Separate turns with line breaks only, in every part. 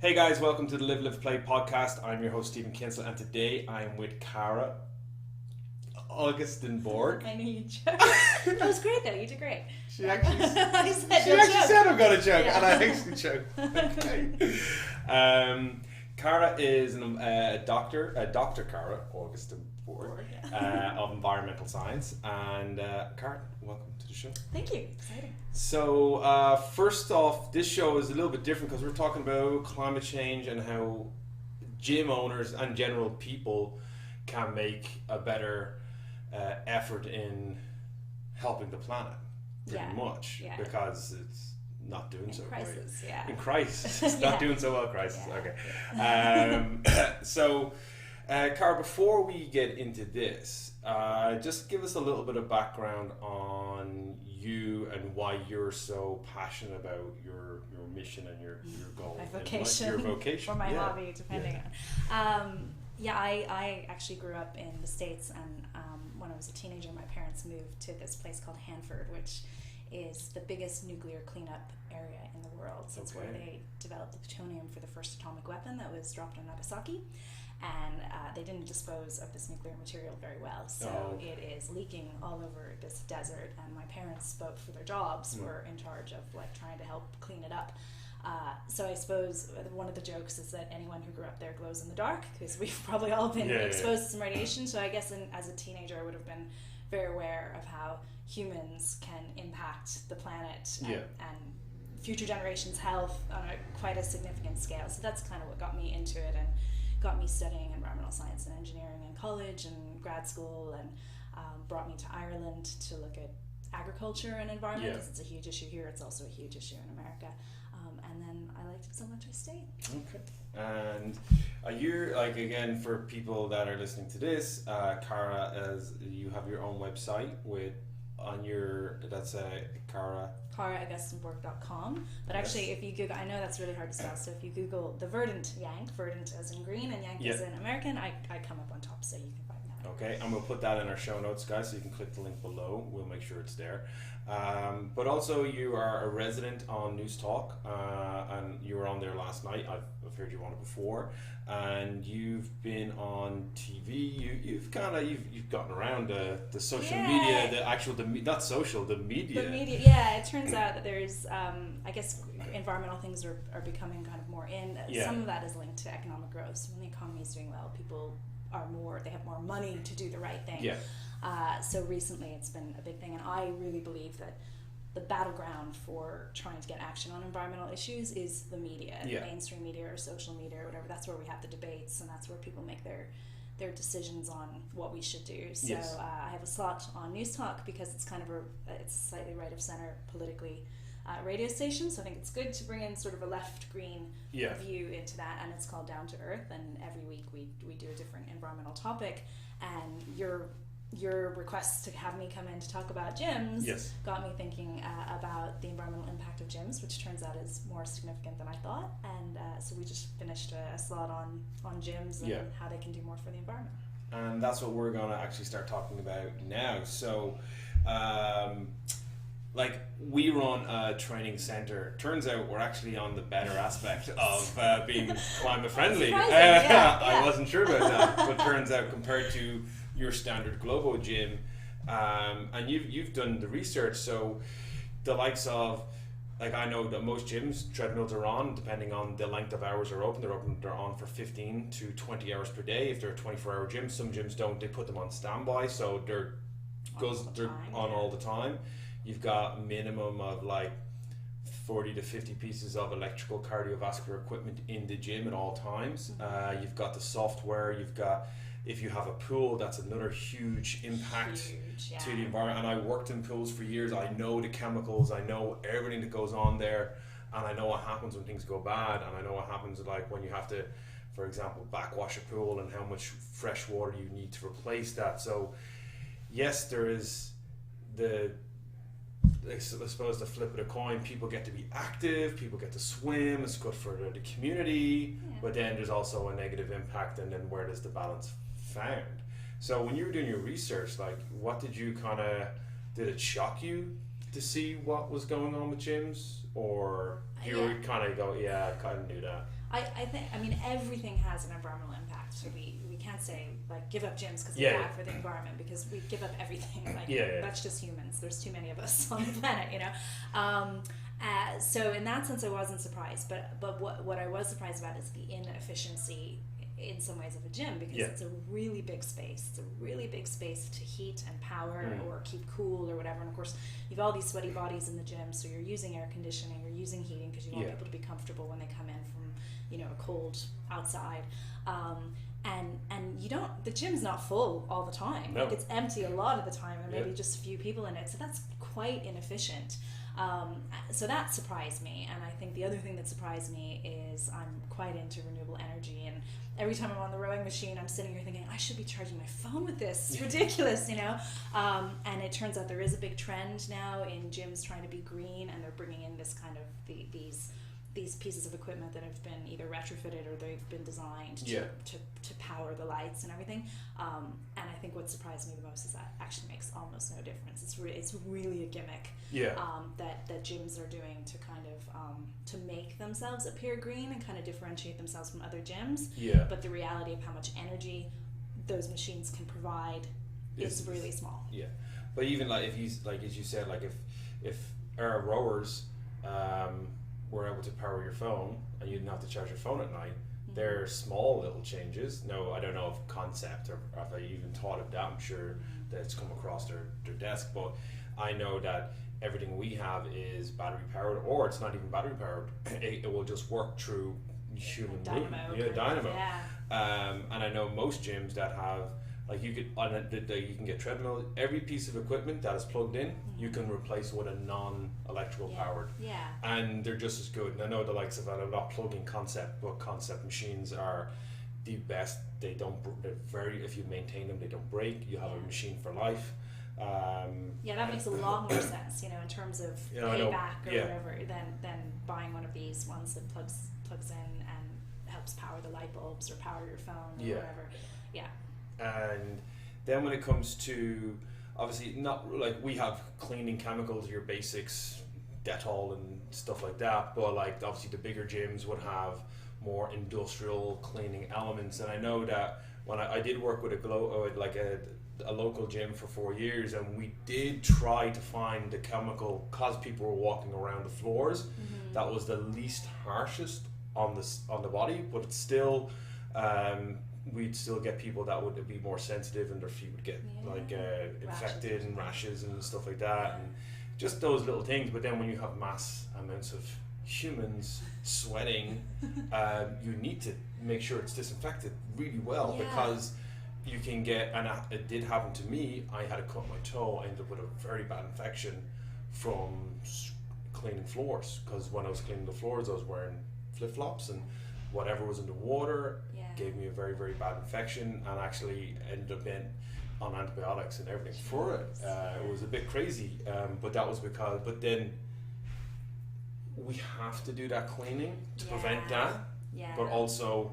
Hey guys, welcome to the Live Live Play podcast. I'm your host Stephen Kinsella, and today I'm with Cara Augustenborg.
I knew you'd joke. That was great though, you did great.
She actually
I said,
said I'm gonna joke,
Yeah.
and I actually joked. Okay. Cara is Dr. Cara Augustenborg of environmental science, and Cara, welcome to the show.
Thank you, exciting.
So first off, this show is a little bit different because we're talking about climate change and how gym owners and general people can make a better effort in helping the planet, pretty much, because it's not doing so
crisis,
great.
yeah.
In crisis, it's not doing so well. Crisis,
yeah.
okay. So, Cara, before we get into this, just give us a little bit of background on you and why you're so passionate about your mission and your goal.
My vocation.
Your vocation.
Or my hobby, depending on. I actually grew up in the States, and when I was a teenager, my parents moved to this place called Hanford, which is the biggest nuclear cleanup area in the world. So it's where they developed the plutonium for the first atomic weapon that was dropped on Nagasaki. And they didn't dispose of this nuclear material very well, so it is leaking all over this desert, and my parents, both for their jobs, were in charge of trying to help clean it up. So I suppose one of the jokes is that anyone who grew up there glows in the dark, because we've probably all been exposed to some radiation. So I guess as a teenager I would have been very aware of how humans can impact the planet and future generations' health on quite a significant scale. So that's kind of what got me into it and got me studying environmental science and engineering in college and grad school, and brought me to Ireland to look at agriculture and environment, because it's a huge issue here. It's also a huge issue in America. And then I liked it so much I stayed.
Okay. And you're again, for people that are listening to this, Cara, as you have your own website that's Cara
CaraAugustenborg.com. But actually, if you Google, I know that's really hard to spell, so if you Google the Verdant Yank, Verdant as in green and Yank as in American, I come up on top, so you can find that.
Okay, and we'll put that in our show notes, guys, so you can click the link below. We'll make sure it's there. But also, you are a resident on News Talk, and you were on there last night. I've heard you on it before, and you've been on TV. You've gotten around the social media, the media.
The media, yeah. It turns out that there's, I guess, environmental things are becoming kind of more in. Some of that is linked to economic growth. So when the economy is doing well, people they have more money to do the right thing.
Yeah.
So recently it's been a big thing, and I really believe that the battleground for trying to get action on environmental issues is the media, mainstream media or social media or whatever. That's where we have the debates, and that's where people make their decisions on what we should do. So I have a slot on News Talk because it's kind of it's slightly right of center politically radio station, so I think it's good to bring in sort of a left-green view into that, and it's called Down to Earth, and every week we do a different environmental topic, and your request to have me come in to talk about gyms got me thinking about the environmental impact of gyms, which turns out is more significant than I thought, and so we just finished a slot on gyms and how they can do more for the environment.
And that's what we're going to actually start talking about now. So we run a training center. Turns out we're actually on the better aspect of being climate friendly. I wasn't sure about that, but turns out compared to your standard Globo gym, and you've done the research, so the likes of, I know that most gyms, treadmills are on, depending on the length of hours they're open, they're on for 15 to 20 hours per day. If they're a 24-hour gym, some gyms don't, they put them on standby, so they're on all the time. You've got minimum of 40 to 50 pieces of electrical cardiovascular equipment in the gym at all times. You've got the software, if you have a pool, that's another huge impact to the environment. And I worked in pools for years. I know the chemicals, I know everything that goes on there, and I know what happens when things go bad, and I know what happens when you have to, for example, backwash a pool and how much fresh water you need to replace that. So yes, there is I suppose the flip of the coin, people get to be active, people get to swim, it's good for the community, but then there's also a negative impact, and then where does the balance found? So when you were doing your research, what did you did it shock you to see what was going on with gyms, or? you would kind of go, yeah, I kind of knew that.
I think, I mean, everything has an environmental impact. So we can't say, like, give up gyms because they're bad for the environment, because we give up everything. Like, that's just humans. There's too many of us on the planet, you know? So in that sense, I wasn't surprised. But what I was surprised about is the inefficiency in some ways of a gym, because it's a really big space. It's a really big space to heat and power or keep cool or whatever. And of course, you've all these sweaty bodies in the gym, so you're using air conditioning, you're using heating because you want people to be comfortable when they come in from, you know, a cold outside. And you don't, the gym's not full all the time.
No.
Like, it's empty a lot of the time, and maybe just a few people in it. So that's quite inefficient. So that surprised me. And I think the other thing that surprised me is I'm quite into renewable energy, and every time I'm on the rowing machine, I'm sitting here thinking, I should be charging my phone with this. It's ridiculous, you know? And it turns out there is a big trend now in gyms trying to be green, and they're bringing in this kind of these pieces of equipment that have been either retrofitted or they've been designed to power the lights and everything. And I think what surprised me the most is that actually makes almost no difference. It's really a gimmick that gyms are doing to kind of to make themselves appear green and kind of differentiate themselves from other gyms.
Yeah.
But the reality of how much energy those machines can provide is really small.
Yeah. But even like if you, like as you said, like if our rowers were able to power your phone and you didn't have to charge your phone at night, they're small little changes. No, I don't know if concept or if I even thought of that. I'm sure that it's come across their desk, but I know that everything we have is battery powered, or it's not even battery powered. It will just work through human
dynamo.
Dynamo.
Yeah.
And I know most gyms that have, like, you can get treadmill. Every piece of equipment that is plugged in, you can replace with a non-electrical powered.
Yeah.
And they're just as good. And I know the likes of, I'm not plugging Concept, but Concept machines are the best. They're very, if you maintain them, they don't break. You have a machine for life.
That makes a lot more sense, you know, in terms of payback or whatever, than buying one of these ones that plugs in and helps power the light bulbs or power your phone or whatever. Yeah.
And then when it comes to, obviously, not like we have cleaning chemicals, your basics, Dettol and stuff like that, but like obviously the bigger gyms would have more industrial cleaning elements. And I know that when I did work with a local gym for 4 years, and we did try to find the chemical, because people were walking around the floors, that was the least harshest on the body, but it's still we'd still get people that would be more sensitive and their feet would get infected and rashes and stuff like that, and just those little things. But then when you have mass amounts of humans sweating, you need to make sure it's disinfected really well, because you can get, and it did happen to me, I had to cut my toe. I ended up with a very bad infection from cleaning floors, because when I was cleaning the floors I was wearing flip-flops, and whatever was in the water gave me a very, very bad infection, and actually ended up on antibiotics and everything for it. It was a bit crazy, but that was because, but then we have to do that cleaning to prevent that, but also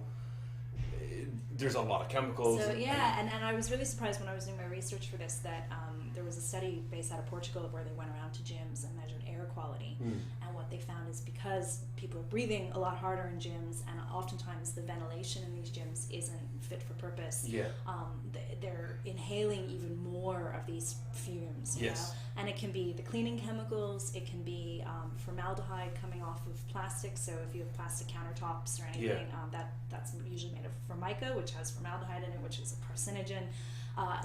there's a lot of chemicals.
So and I was really surprised when I was doing my research for this that there was a study based out of Portugal where they went around to gyms and measured air quality, and what they found is because people are breathing a lot harder in gyms, and oftentimes the ventilation in these gyms isn't fit for purpose, they're inhaling even more of these fumes, you know? And it can be the cleaning chemicals, it can be formaldehyde coming off of plastic. So if you have plastic countertops or anything, that's usually made of formica, which has formaldehyde in it, which is a carcinogen.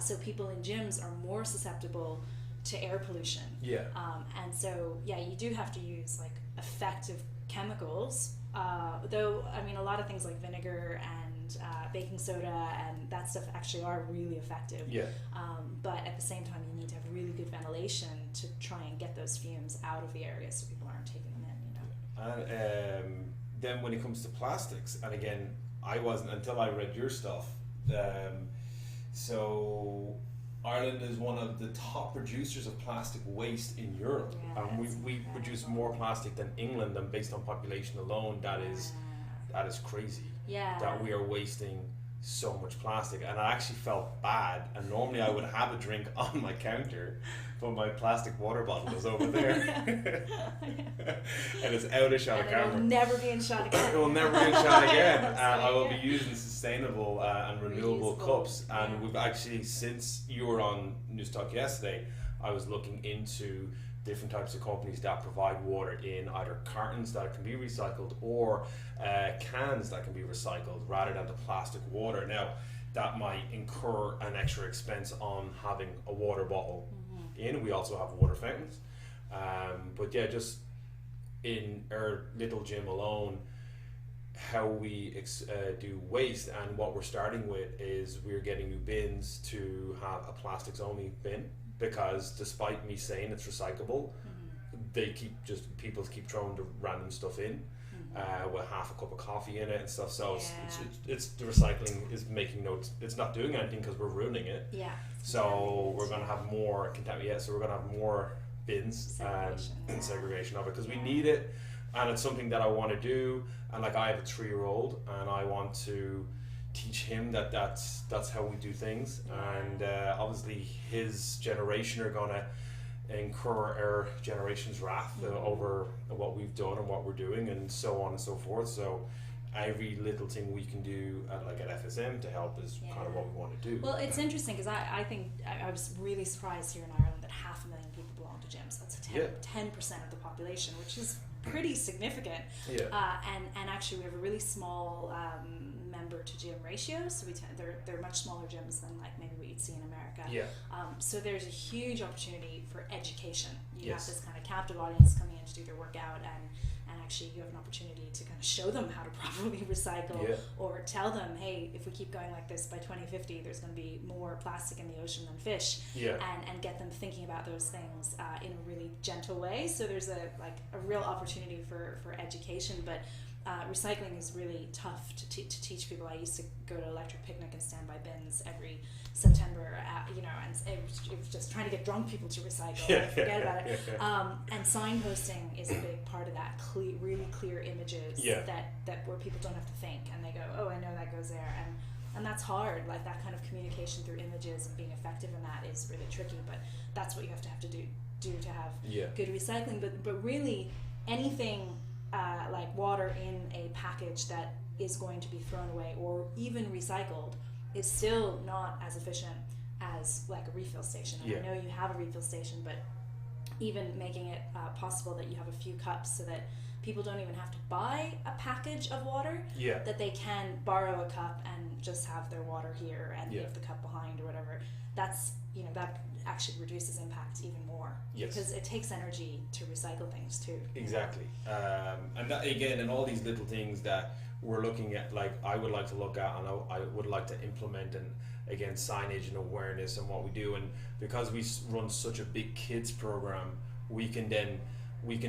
So people in gyms are more susceptible to air pollution. And so you do have to use like effective chemicals, though I mean a lot of things like vinegar and baking soda and that stuff actually are really effective. But at the same time you need to have really good ventilation to try and get those fumes out of the area so people aren't taking them in, you know.
And then when it comes to plastics, and again I wasn't until I read your stuff, so Ireland is one of the top producers of plastic waste in Europe, and we produce more plastic than England, and based on population alone, that is crazy. That we are wasting so much plastic, and I actually felt bad. And normally I would have a drink on my counter, but my plastic water bottle is over there. And it's out of shot of camera.
It will never be in shot again.
It will never be in shot again. And I will be using sustainable and renewable cups. And we've actually, since you were on News Talk yesterday, I was looking into different types of companies that provide water in either cartons that can be recycled or cans that can be recycled rather than the plastic water. Now, that might incur an extra expense on having a water bottle in. We also have water fountains. But yeah, just in our little gym alone, how we do waste, and what we're starting with is we're getting new bins to have a plastics only bin, because despite me saying it's recyclable, people keep throwing the random stuff in with half a cup of coffee in it and stuff. So it's the recycling is making notes. It's not doing anything because we're ruining it.
Yeah.
So we're going to have more so we're going to have more bins and segregation of it, because we need it, and it's something that I want to do. And like, I have a 3-year-old, and I want to teach him that's how we do things. And obviously his generation are going to incur our generation's wrath over what we've done and what we're doing, and so on and so forth. So every little thing we can do at FSM to help is kind of what we want to do.
Well, it's interesting, because I think I was really surprised here in Ireland that 500,000 people belong to gyms. That's 10% of the population, which is pretty significant. And actually we have a really small member to gym ratio, so they're much smaller gyms than like maybe what you'd see in America. So there's a huge opportunity for education. You have this kind of captive audience coming in to do their workout, and actually you have an opportunity to kind of show them how to properly recycle, or tell them, hey, if we keep going like this, by 2050 there's going to be more plastic in the ocean than fish, and get them thinking about those things in a really gentle way. So there's a real opportunity for education, but recycling is really tough to teach people. I used to go to Electric Picnic and stand by bins every September, and it was just trying to get drunk people to recycle. Forget about it. And signposting is a big part of that. Really clear images that where people don't have to think, and they go, oh, I know that goes there, and that's hard. Like, that kind of communication through images and being effective in that is really tricky. But that's what you have to do to have good recycling. But really, anything like water in a package that is going to be thrown away or even recycled is still not as efficient as like a refill station. And I know you have a refill station, but even making it possible that you have a few cups so that people don't even have to buy a package of water, that they can borrow a cup and just have their water here and leave the cup behind or whatever. That's, that actually reduces impact even more, because it takes energy to recycle things too.
Exactly. And that, again, and all these little things that we're looking at, like, I would like to look at, and I would like to implement, and again, signage and awareness and what we do. And because we run such a big kids program, we can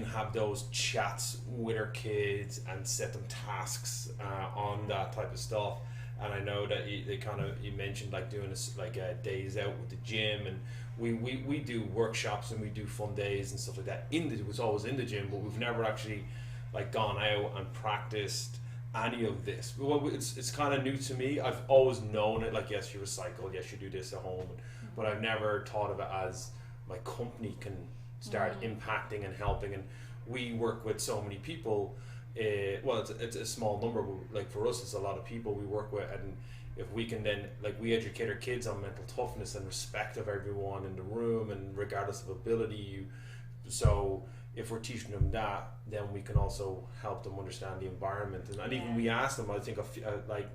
have those chats with our kids and set them tasks on that type of stuff. And I know that you mentioned like doing this days out with the gym, and we do workshops and we do fun days and stuff like that. It's always in the gym, but we've never actually like gone out and practiced any of this. Well, it's kind of new to me. I've always known it, like, yes, you recycle, yes, you do this at home, but I've never thought of it as my company can start impacting and helping. And we work with so many people. Well, it's a small number, but like for us, it's a lot of people we work with, and if we can then, like, we educate our kids on mental toughness and respect of everyone in the room, and regardless of ability, so if we're teaching them that, then we can also help them understand the environment. And even we asked them, I think like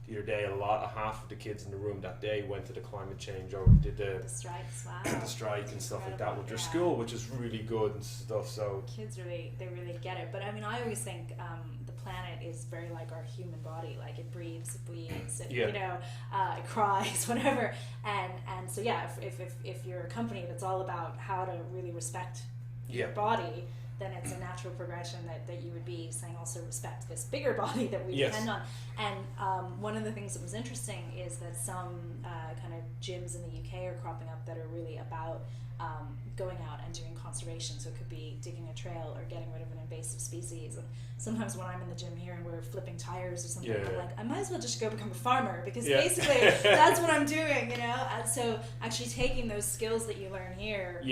the other day, half of the kids in the room that day went to the climate change, or did the
strikes,
the strike and stuff like that with their school, which is really good and stuff. So
kids really get it. But I mean, I always think the planet is very like our human body. Like, it breathes, it bleeds, it, it cries, whatever. And so if you're a company that's all about how to really respect your body, then it's a natural progression that you would be saying also respect this bigger body that we
Yes.
depend on. And one of the things that was interesting is that some kind of gyms in the UK are cropping up that are really about going out and doing conservation. So it could be digging a trail or getting rid of an invasive species. And sometimes when I'm in the gym here and we're flipping tires or something, I'm like, I might as well just go become a farmer, because basically that's what I'm doing, you know? And so actually taking those skills that you learn here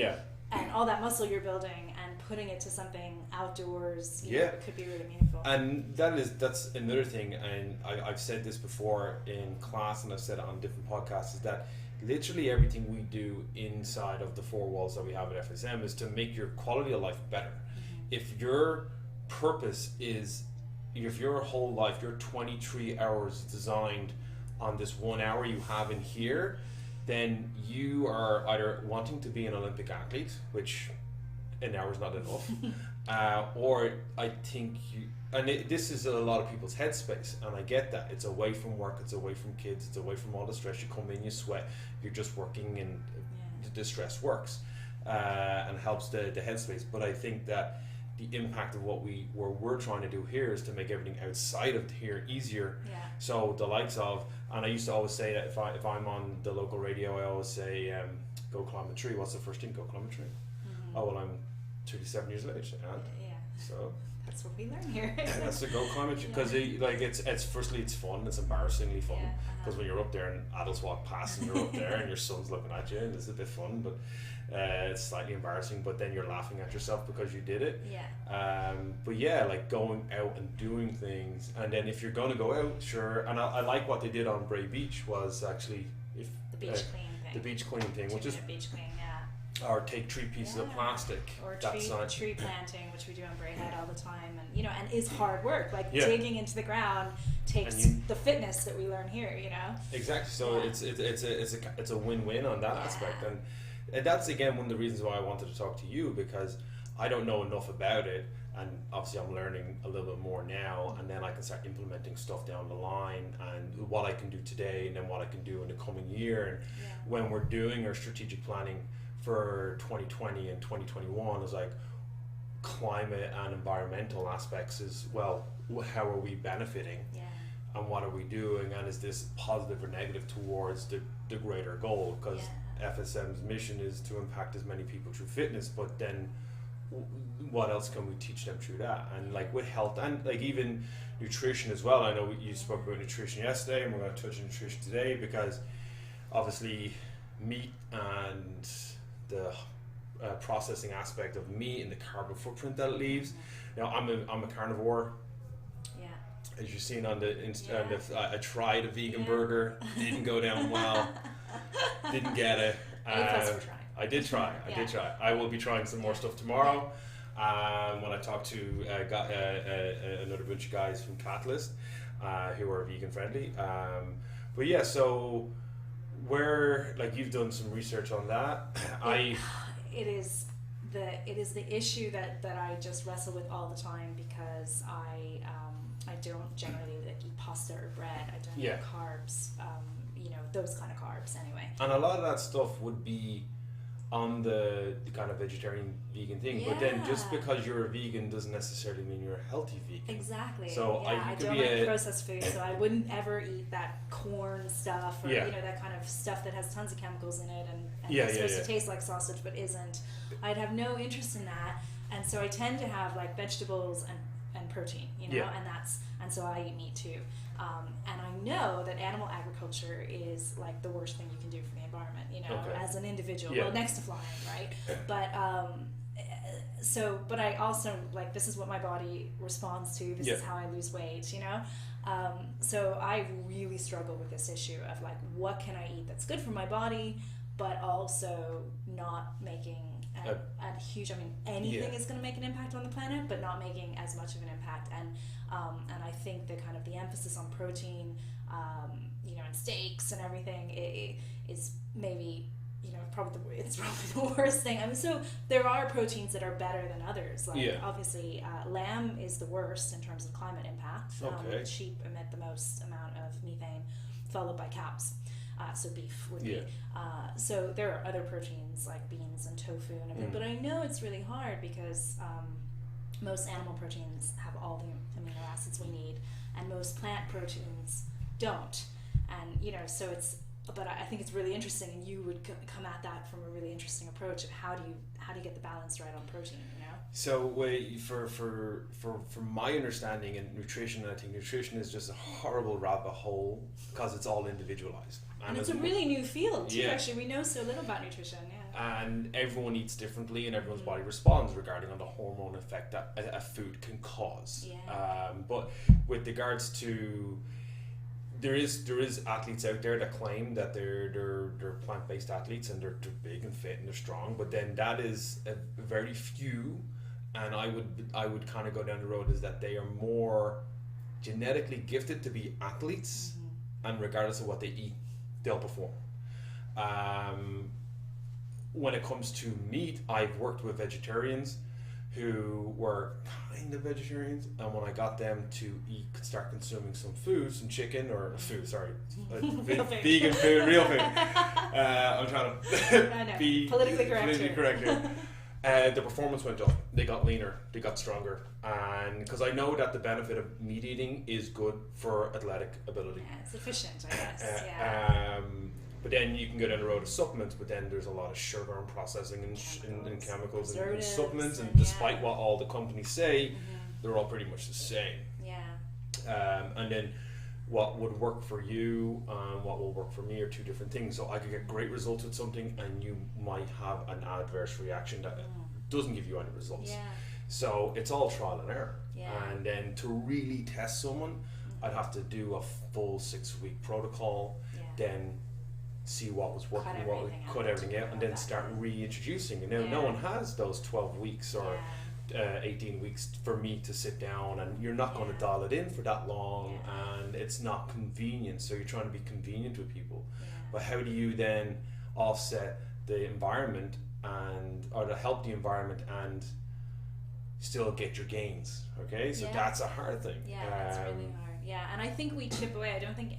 and all that muscle you're building and putting it to something outdoors, you know, it could be really meaningful.
And that's another thing, and I've said this before in class, and I've said it on different podcasts, is that literally everything we do inside of the four walls that we have at FSM is to make your quality of life better. If your purpose is, if your whole life, your 23 hours designed on this 1 hour you have in here, then you are either wanting to be an Olympic athlete, which an hour is not enough, or I think this is a lot of people's headspace, and I get that. It's away from work, it's away from kids, it's away from all the stress. You come in, you sweat, you're just working, and the stress works and helps the headspace. But I think that the impact of what we're trying to do here is to make everything outside of here easier. So the likes of, and I used to always say that if I'm on the local radio, I always say, go climb a tree. What's the first thing? Go climb a tree. Oh, well, I'm 37 years of age, and so
that's what we learn here.
That's the go climb a tree, because it's firstly it's fun, it's embarrassingly fun, because when you're up there and adults walk past and you're up there and your son's looking at you, and it's a bit fun, but it's slightly embarrassing, but then you're laughing at yourself because you did it. But like going out and doing things, and then if you're going to go out, sure. And I like what they did on Bray Beach was actually
the beach cleaning thing.
The beach cleaning thing, which is
beach cleaning,
or take 3 pieces of plastic,
or tree planting, which we do on Bray Head all the time, and and is hard work. Like digging into the ground takes the fitness that we learn here.
Exactly. So it's a win-win on that aspect, and that's again one of the reasons why I wanted to talk to you, because I don't know enough about it, and obviously I'm learning a little bit more now, and then I can start implementing stuff down the line, and what I can do today, and then what I can do in the coming year, and when we're doing our strategic planning for 2020 and 2021 is like climate and environmental aspects is, well, how are we benefiting and what are we doing, and is this positive or negative towards the greater goal, because FSM's mission is to impact as many people through fitness, but then what else can we teach them through that, and like with health and like even nutrition as well. I know you spoke about nutrition yesterday, and we're going to touch on nutrition today, because obviously meat and the processing aspect of meat and the carbon footprint that it leaves. Now I'm a carnivore. As you've seen on the I tried a vegan burger, didn't go down well, didn't get it. I did try. I will be trying some more stuff tomorrow. When I talk to another bunch of guys from Catalyst who are vegan friendly. But so where, like, you've done some research on that.
It is the issue that I just wrestle with all the time, because I don't generally eat pasta or bread. I don't eat carbs, those kind of carbs anyway.
And a lot of that stuff would be on the kind of vegetarian vegan thing, but then just because you're a vegan doesn't necessarily mean you're a healthy vegan.
Exactly.
So
I don't like processed food, so I wouldn't ever eat that corn stuff, or that kind of stuff that has tons of chemicals in it and is supposed to taste like sausage but isn't. I'd have no interest in that, and so I tend to have like vegetables and protein, and so I eat meat too. And I know that animal agriculture is like the worst thing you can do for the environment, as an individual. Well, next to flying, right? But but I also, like, this is what my body responds to. This is how I lose weight, So I really struggle with this issue of like, what can I eat that's good for my body, but also not making a huge, anything is going to make an impact on the planet, but not making as much of an impact. And I think the kind of the emphasis on protein, and steaks and everything is maybe, it's probably the worst thing. So there are proteins that are better than others. Like obviously, lamb is the worst in terms of climate impact. Sheep emit the most amount of methane, followed by cows. So beef would be. So there are other proteins like beans and tofu and everything. But I know it's really hard because most animal proteins have all the amino acids we need, and most plant proteins don't. And so it's, but I think it's really interesting, and you would come at that from a really interesting approach of how do you get the balance right on protein,
So for my understanding in nutrition, I think nutrition is just a horrible rabbit hole because it's all individualized.
And it's a really new field too.
Yeah.
Actually, we know so little about nutrition. Yeah.
And everyone eats differently, and everyone's body responds regarding on the hormone effect that a food can cause.
Yeah.
But with regards to there is athletes out there that claim that they're plant-based athletes and they're big and fit and they're strong, but then that is a very few. And I would kind of go down the road is that they are more genetically gifted to be athletes, and regardless of what they eat, they'll perform. When it comes to meat, I've worked with vegetarians who were kind of vegetarians, and when I got them to start consuming some food, some chicken or food, sorry, vegan food, real food. I'm trying to be
politically correct
here. The performance went up. They got leaner. They got stronger. And because I know that the benefit of meat eating is good for athletic ability.
Yeah, it's efficient, I guess.
But then you can go down the road of supplements, but then there's a lot of sugar and processing and chemicals and supplements. And despite what all the companies say, they're all pretty much the same.
Yeah.
And then what would work for you and what will work for me are two different things. So I could get great results with something, and you might have an adverse reaction that doesn't give you any results.
Yeah.
So it's all trial and error.
Yeah.
And then to really test someone, I'd have to do a full 6-week protocol, then see what was working, cut everything out, and then start reintroducing. And now no one has those 12 weeks or 18 weeks for me to sit down, and you're not going to dial it in for that long, and it's not convenient. So you're trying to be convenient with people, but how do you then offset the environment or to help the environment and still get your gains? Okay, so that's a hard thing.
That's really hard. Yeah, and I think we chip away. I don't think,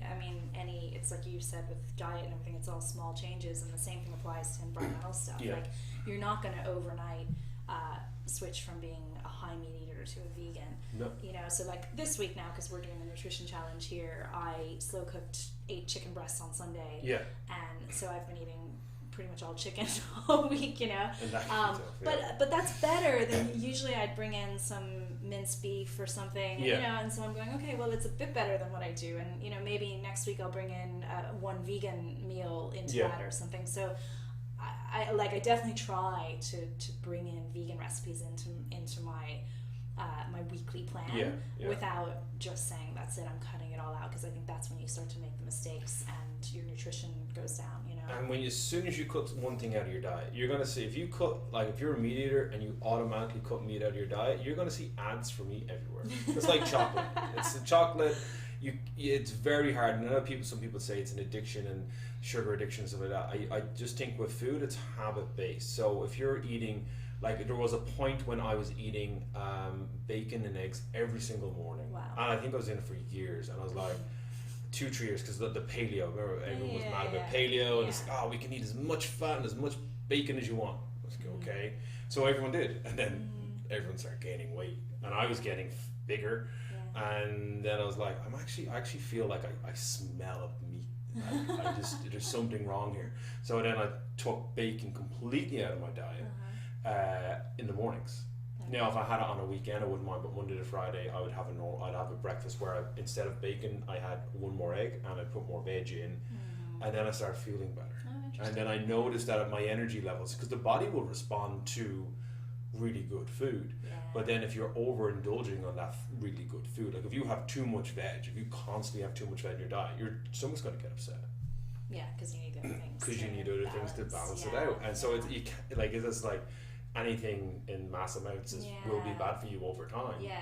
it's like you said with diet and everything, it's all small changes, and the same thing applies to environmental stuff. Like, you're not going to overnight switch from being a high meat eater to a vegan.
No.
So like this week now, because we're doing the nutrition challenge here, I slow cooked 8 chicken breasts on Sunday.
Yeah.
And so I've been eating pretty much all chicken all week,
And that
but that's better than usually I'd bring in some minced beef or something, and so I'm going, okay, well, it's a bit better than what I do, and maybe next week I'll bring in one vegan meal into that or something. So I definitely try to bring in vegan recipes into my my weekly plan without just saying that's it, I'm cutting it all out, because I think that's when you start to make the mistakes and your nutrition goes down.
And as soon as you cut one thing out of your diet, you're going to see, if you're a meat eater and you automatically cut meat out of your diet, you're going to see ads for meat everywhere. It's like chocolate. It's the chocolate. It's very hard. And I know some people say it's an addiction and sugar addiction and stuff like that. I just think with food, it's habit based. So if you're eating, like, there was a point when I was eating bacon and eggs every single morning.
Wow.
And I think I was in it for years, and I was like 2-3 years, because the paleo, remember, everyone was mad about paleo, and it's like, we can eat as much fat and as much bacon as you want. I was like, okay. So everyone did, and then everyone started gaining weight, and I was getting bigger, and then I was like, I actually feel like I smell of meat. I just, there's something wrong here. So then I took bacon completely out of my diet in the mornings. Now, if I had it on a weekend, I wouldn't mind, but Monday to Friday, I'd have a breakfast where instead of bacon, I had one more egg, and I put more veg in, and then I started feeling better. And then I noticed that at my energy levels, because the body will respond to really good food, but then if you're overindulging on that really good food, like if you have too much veg, if you constantly have too much veg in your diet, your stomach's going to get upset.
Yeah, because you need other things.
Because you need other things to balance it out, and so it's like anything in mass amounts will be bad for you over time.
Yeah.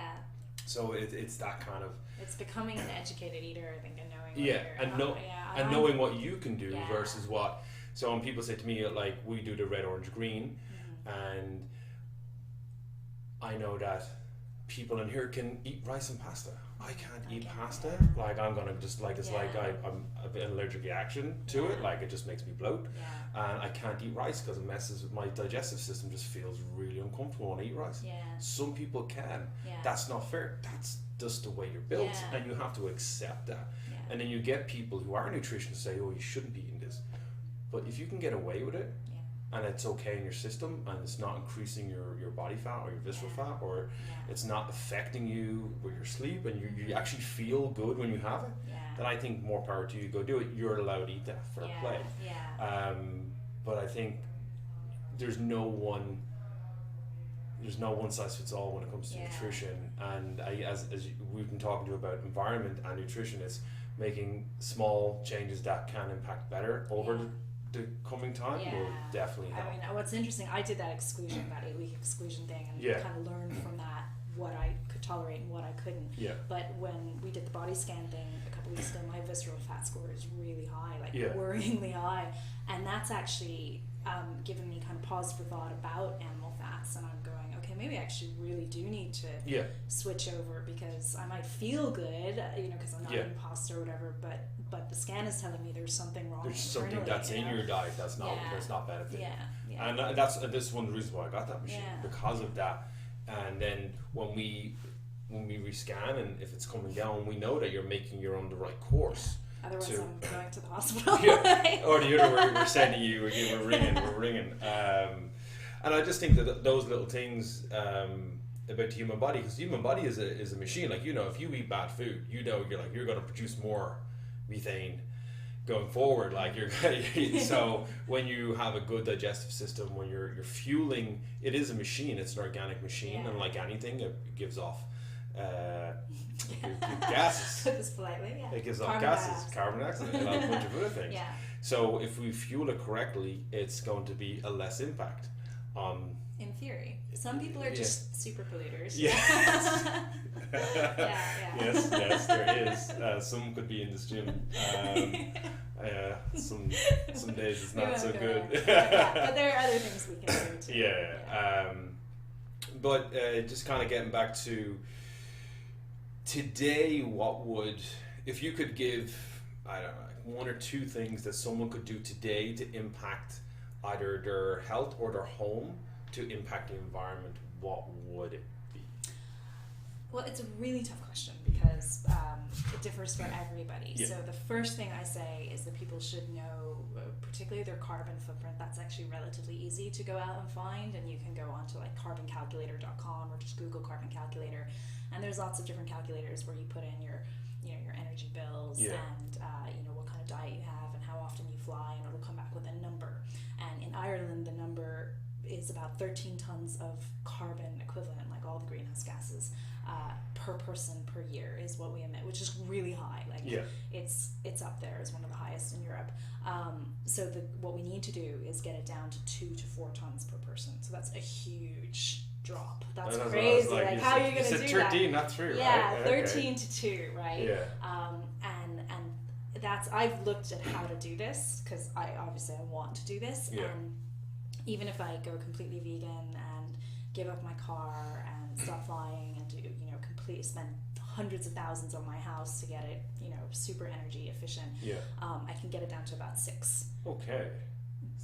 So it's that kind of.
It's becoming an educated eater, I think, and knowing.
And knowing what you can do versus what. So when people say to me, like, we do the red, orange, green, and I know that people in here can eat rice and pasta. I can't eat pasta.
Yeah.
Like I'm gonna just like it's like I'm a bit allergic reaction to it. Like it just makes me bloat. And I can't eat rice because it messes with my digestive system. Just feels really uncomfortable when I eat rice. Some people can. That's not fair. That's just the way you're built, and you have to accept that. And then you get people who are nutritionists say, "Oh, you shouldn't be eating this," but if you can get away with it. And it's okay in your system, and it's not increasing your body fat or your visceral fat, or it's not affecting you with your sleep, and you actually feel good when you have it, then I think more power to you. Go do it. You're allowed to eat that. Fair play. But I think there's no one size fits all when it comes to nutrition. And as we've been talking to about environment and nutrition, it's making small changes that can impact better over the coming time will definitely help.
I mean, what's interesting, I did that 8-week exclusion thing, and kind of learned from that what I could tolerate and what I couldn't. But when we did the body scan thing a couple weeks ago, my visceral fat score is really high, like worryingly high, and that's actually given me kind of pause for thought about animal fats, and I'm going, okay, maybe I actually really do need to switch over, because I might feel good, because I'm not eating pasta or whatever, but the scan is telling me there's something wrong.
There's something that's in your diet that's not benefiting. And this is one of the reasons why I got that machine, because of that. And then when we rescan, and if it's coming down, we know that you're on the right course.
Otherwise, I'm going to the hospital.
Or the other way, we're sending you, we're ringing. And I just think that those little things about the human body, because the human body is a machine. Like, if you eat bad food, you're going to produce more methane going forward. Like so when you have a good digestive system, when you're fueling, it is a machine. It's an organic machine, and like anything, it gives off gases.
Put this politely,
It gives off gases, carbon dioxide, and a bunch of other things. So if we fuel it correctly, it's going to be a less impact.
In theory, some people are just super polluters.
Yes, there is. Some could be in this gym. Some days it's not so good.
But there are other things we can do too.
But just kind of getting back to today, if you could give, I don't know, one or two things that someone could do today to impact either their health or their home, to impact the environment, what would it be?
Well, it's a really tough question, because it differs for everybody. So the first thing I say is that people should know, particularly their carbon footprint. That's actually relatively easy to go out and find, and you can go onto like carboncalculator.com or just Google carbon calculator, and there's lots of different calculators where you put in your energy bills and what kind of diet you have and how often you fly, and it'll come back with a number. And in Ireland, the number is about 13 tons of carbon equivalent, like all the greenhouse gases, per person per year is what we emit, which is really high. Like it's up there as one of the highest in Europe. So what we need to do is get it down to 2 to 4 tons per person. So that's a huge drop. That's crazy. Like how are you going to do
13,
that?
Not 3, right?
Yeah, 13 to 2, right?
Yeah.
And that's, I've looked at how to do this, because I want to do this. And even if I go completely vegan and give up my car and stop flying and do, spend hundreds of thousands on my house to get it, super energy efficient, I can get it down to about 6.
Okay.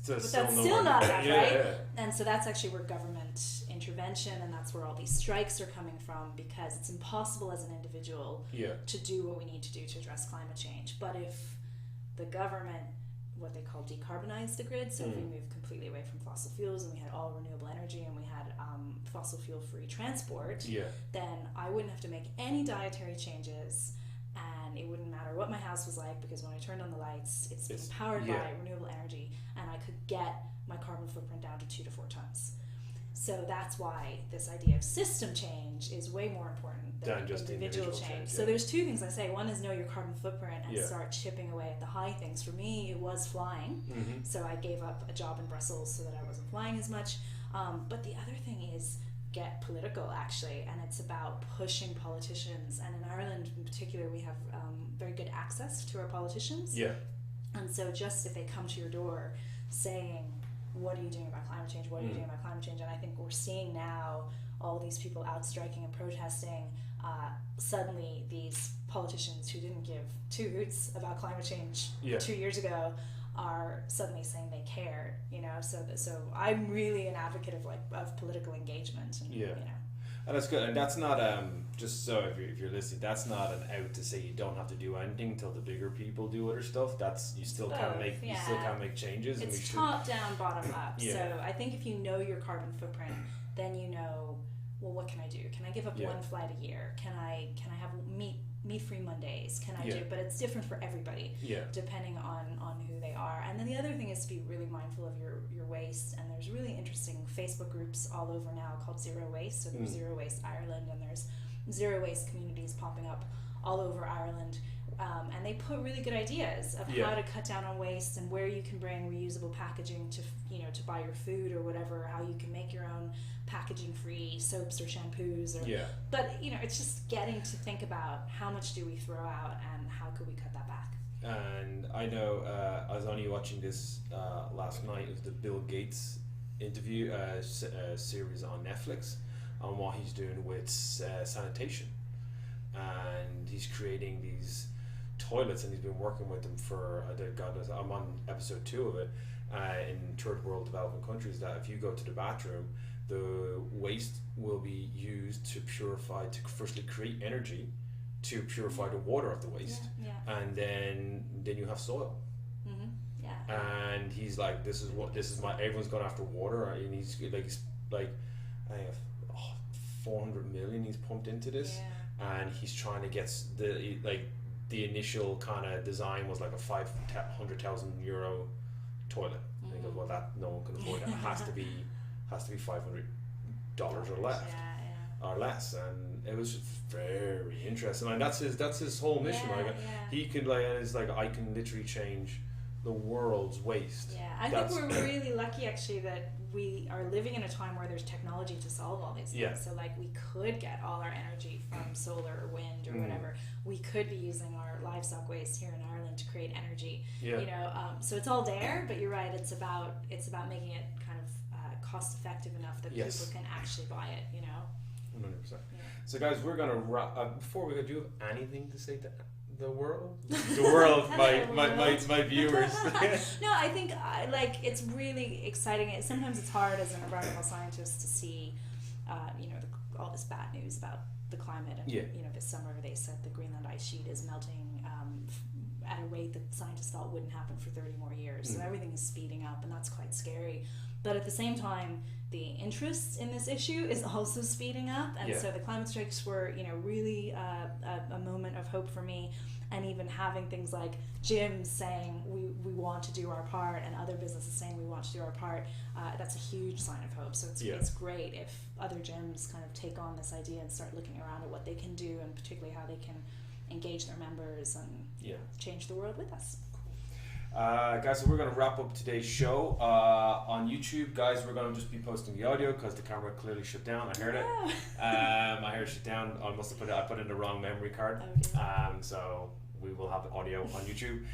But that's still not enough, right? And so that's actually where government intervention, and that's where all these strikes are coming from, because it's impossible as an individual to do what we need to do to address climate change. But if the government, what they call decarbonize the grid, so if we move completely away from fossil fuels and we had all renewable energy and we had fossil fuel free transport, then I wouldn't have to make any dietary changes, and it wouldn't matter what my house was like, because when I turned on the lights, it's being powered by renewable energy, and I could get my carbon footprint down to 2 to 4 tons. So that's why this idea of system change is way more important than just individual change. So there's 2 things I say. One is know your carbon footprint and start chipping away at the high things. For me, it was flying. So I gave up a job in Brussels so that I wasn't flying as much. But the other thing is get political, actually, and it's about pushing politicians. And in Ireland in particular, we have very good access to our politicians. And so just if they come to your door saying, what are you doing about climate change? What are you doing about climate change? And I think we're seeing now all these people out striking and protesting, suddenly these politicians who didn't give two hoots about climate change 2 years ago are suddenly saying they care, you know. So I'm really an advocate of political engagement, and you know.
And that's good, and that's not just so if you're listening, that's not an out to say you don't have to do anything till the bigger people do other stuff. That's you still can make changes.
It's top down, bottom up. So I think if you know your carbon footprint, then you know, well, what can I do? Can I give up one flight a year? Can I have meat-free Mondays? Can I do? But it's different for everybody, depending on who they are. And then the other thing is to be really mindful of your waste. And there's really interesting Facebook groups all over now called Zero Waste. So there's Zero Waste Ireland, and there's Zero Waste communities popping up all over Ireland. And they put really good ideas of how to cut down on waste and where you can bring reusable packaging to buy your food or whatever, how you can make your own packaging free soaps or shampoos but it's just getting to think about how much do we throw out and how could we cut that back.
And I know I was only watching this last night of the Bill Gates interview series on Netflix on what he's doing with sanitation, and he's creating these toilets, and he's been working with them for I'm on episode 2 of it, in third world developing countries, that if you go to the bathroom, the waste will be used to firstly create energy to purify the water of the waste, and then you have soil. And he's like, everyone's gone after water, and he's like I have 400 million he's pumped into this, and he's trying to get the initial kind of design was like a €500,000 toilet. And he goes, well, that no one can afford it. It has to be $500 or less. And it was very interesting. And that's his whole mission. He can it's like, I can literally change the world's waste.
I think we're really lucky actually that we are living in a time where there's technology to solve all these things. So like we could get all our energy from solar or wind or whatever. We could be using our livestock waste here in Ireland to create energy. So it's all there, but you're right, it's about making it kind of cost effective enough that people can actually buy it,
100%. So guys, we're gonna wrap before we go. Do you have anything to say to the world, my viewers?
No, I think it's really exciting. Sometimes it's hard as an environmental scientist to see, all this bad news about the climate. And this summer they said the Greenland ice sheet is melting at a rate that scientists thought wouldn't happen for 30 more years. So everything is speeding up, and that's quite scary. But at the same time, the interest in this issue is also speeding up, and so the climate strikes were, really a moment of hope for me. And even having things like gyms saying we want to do our part, and other businesses saying we want to do our part, that's a huge sign of hope. So it's great if other gyms kind of take on this idea and start looking around at what they can do, and particularly how they can engage their members and change the world with us.
Guys, so we're going to wrap up today's show on YouTube. Guys, we're going to just be posting the audio because the camera clearly shut down. I heard it. I heard it shut down. I must have I put in the wrong memory card. So we will have the audio on YouTube.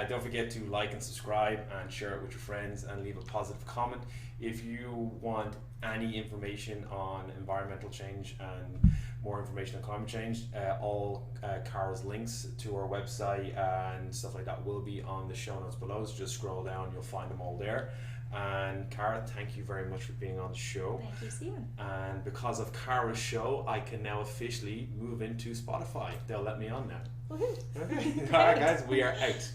Don't forget to like and subscribe and share it with your friends and leave a positive comment. If you want any information on environmental change and more information on climate change, all Cara's links to our website and stuff like that will be on the show notes below. So just scroll down, you'll find them all there. And Cara, thank you very much for being on the show.
Thank you, Stephen.
And because of Cara's show, I can now officially move into Spotify. They'll let me on now.
Woohoo!
Okay. All right, guys, we are out.